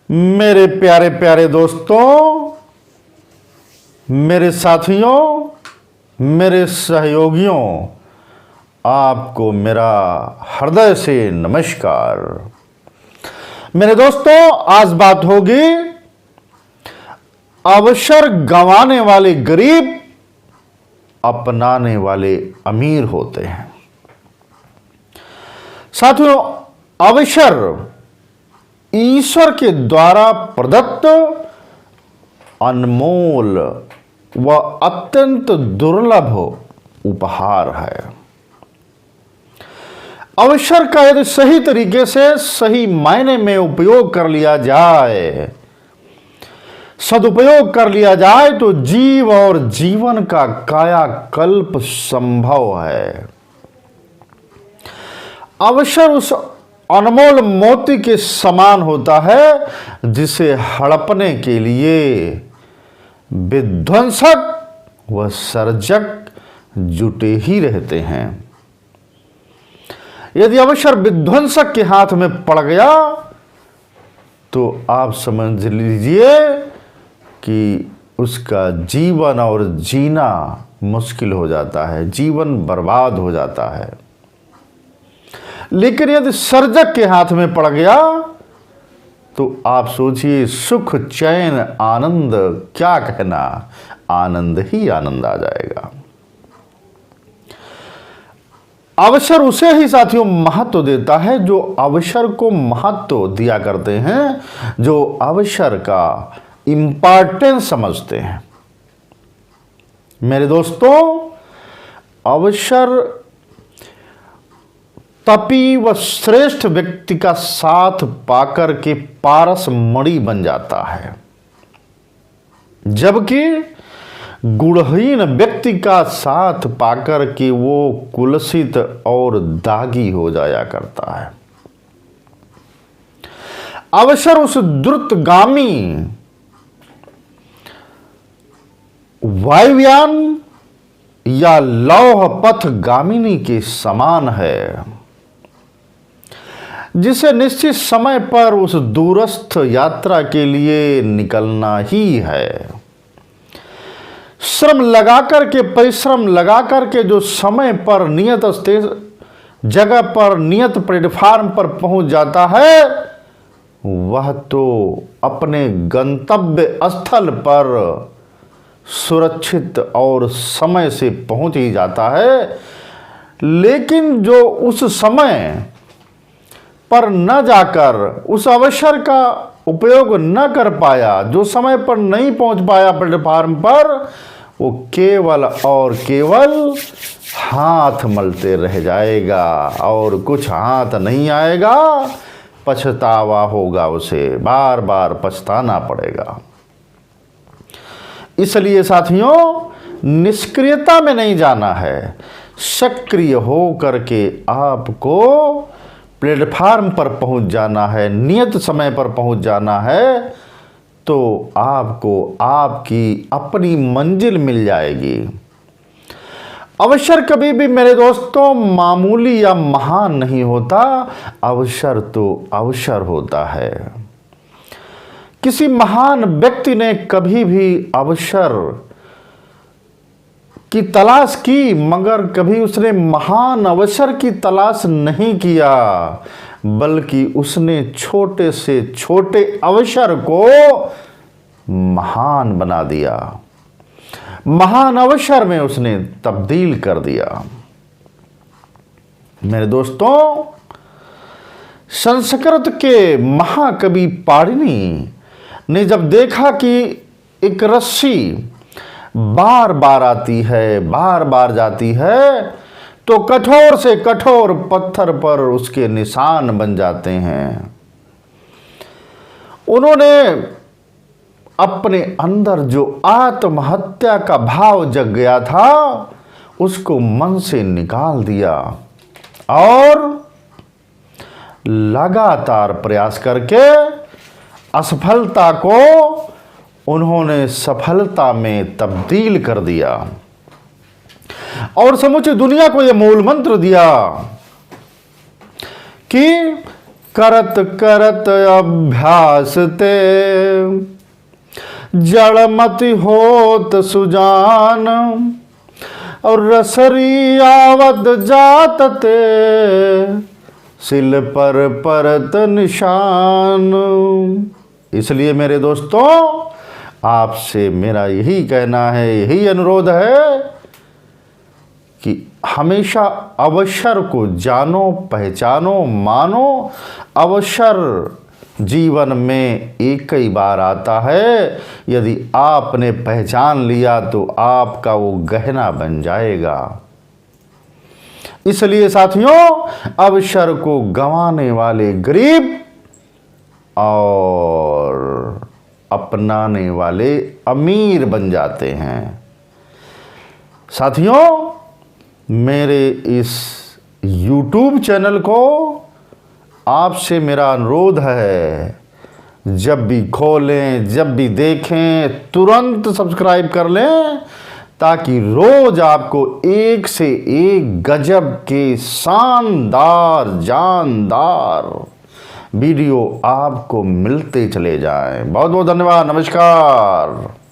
मेरे प्यारे प्यारे दोस्तों, मेरे साथियों, मेरे सहयोगियों, आपको मेरा हृदय से नमस्कार। मेरे दोस्तों, आज बात होगी अवसर गंवाने वाले गरीब, अपनाने वाले अमीर होते हैं। साथियों, अवसर ईश्वर के द्वारा प्रदत्त अनमोल व अत्यंत दुर्लभ उपहार है। अवसर का यदि सही तरीके से सही मायने में उपयोग कर लिया जाए, सदुपयोग कर लिया जाए, तो जीव और जीवन का कायाकल्प संभव है। अवसर उस अनमोल मोती के समान होता है जिसे हड़पने के लिए विध्वंसक व सर्जक जुटे ही रहते हैं। यदि अवसर विध्वंसक के हाथ में पड़ गया तो आप समझ लीजिए कि उसका जीवन और जीना मुश्किल हो जाता है, जीवन बर्बाद हो जाता है। लेकिन यदि सर्जक के हाथ में पड़ गया तो आप सोचिए, सुख चैन आनंद, क्या कहना, आनंद ही आनंद आ जाएगा। अवसर उसे ही साथियों महत्व देता है जो अवसर को महत्व दिया करते हैं, जो अवसर का इंपॉर्टेंस समझते हैं। मेरे दोस्तों, अवसर तपी व श्रेष्ठ व्यक्ति का साथ पाकर के पारस मणि बन जाता है, जबकि गुणहीन व्यक्ति का साथ पाकर के वो कुलसित और दागी हो जाया करता है। अवसर उस द्रुतगामी वायुयान या लौह पथ गामिनी के समान है, जिसे निश्चित समय पर उस दूरस्थ यात्रा के लिए निकलना ही है। श्रम लगाकर के, परिश्रम लगाकर के जो समय पर नियत जगह पर, नियत प्लेटफार्म पर पहुंच जाता है, वह तो अपने गंतव्य स्थल पर सुरक्षित और समय से पहुंच ही जाता है। लेकिन जो उस समय पर न जाकर उस अवसर का उपयोग न कर पाया, जो समय पर नहीं पहुंच पाया प्लेटफार्म पर, वो केवल और केवल हाथ मलते रह जाएगा और कुछ हाथ नहीं आएगा। पछतावा होगा, उसे बार बार पछताना पड़ेगा। इसलिए साथियों, निष्क्रियता में नहीं जाना है, सक्रिय हो करके आपको प्लेटफार्म पर पहुंच जाना है, नियत समय पर पहुंच जाना है, तो आपको आपकी अपनी मंजिल मिल जाएगी। अवसर कभी भी मेरे दोस्तों मामूली या महान नहीं होता, अवसर तो अवसर होता है। किसी महान व्यक्ति ने कभी भी अवसर की तलाश की, मगर कभी उसने महान अवसर की तलाश नहीं किया, बल्कि उसने छोटे से छोटे अवसर को महान बना दिया, महान अवसर में उसने तब्दील कर दिया। मेरे दोस्तों, संस्कृत के महाकवि पाणिनि ने जब देखा कि एक रस्सी बार बार आती है, बार बार जाती है, तो कठोर से कठोर पत्थर पर उसके निशान बन जाते हैं। उन्होंने अपने अंदर जो आत्महत्या का भाव जग गया था, उसको मन से निकाल दिया और लगातार प्रयास करके असफलता को उन्होंने सफलता में तब्दील कर दिया और समूची दुनिया को यह मूल मंत्र दिया कि करत करत अभ्यास ते जड़मति होत सुजान, और रसरी आवत जात ते सिल पर परत निशान। इसलिए मेरे दोस्तों, आपसे मेरा यही कहना है, यही अनुरोध है कि हमेशा अवसर को जानो, पहचानो, मानो। अवसर जीवन में एक ही बार आता है, यदि आपने पहचान लिया तो आपका वो गहना बन जाएगा। इसलिए साथियों, अवसर को गंवाने वाले गरीब और अपनाने वाले अमीर बन जाते हैं। साथियों, मेरे इस YouTube चैनल को आपसे मेरा अनुरोध है, जब भी खोलें, जब भी देखें, तुरंत सब्सक्राइब कर लें, ताकि रोज आपको एक से एक गजब के शानदार जानदार वीडियो आपको मिलते चले जाएं। बहुत बहुत धन्यवाद। नमस्कार।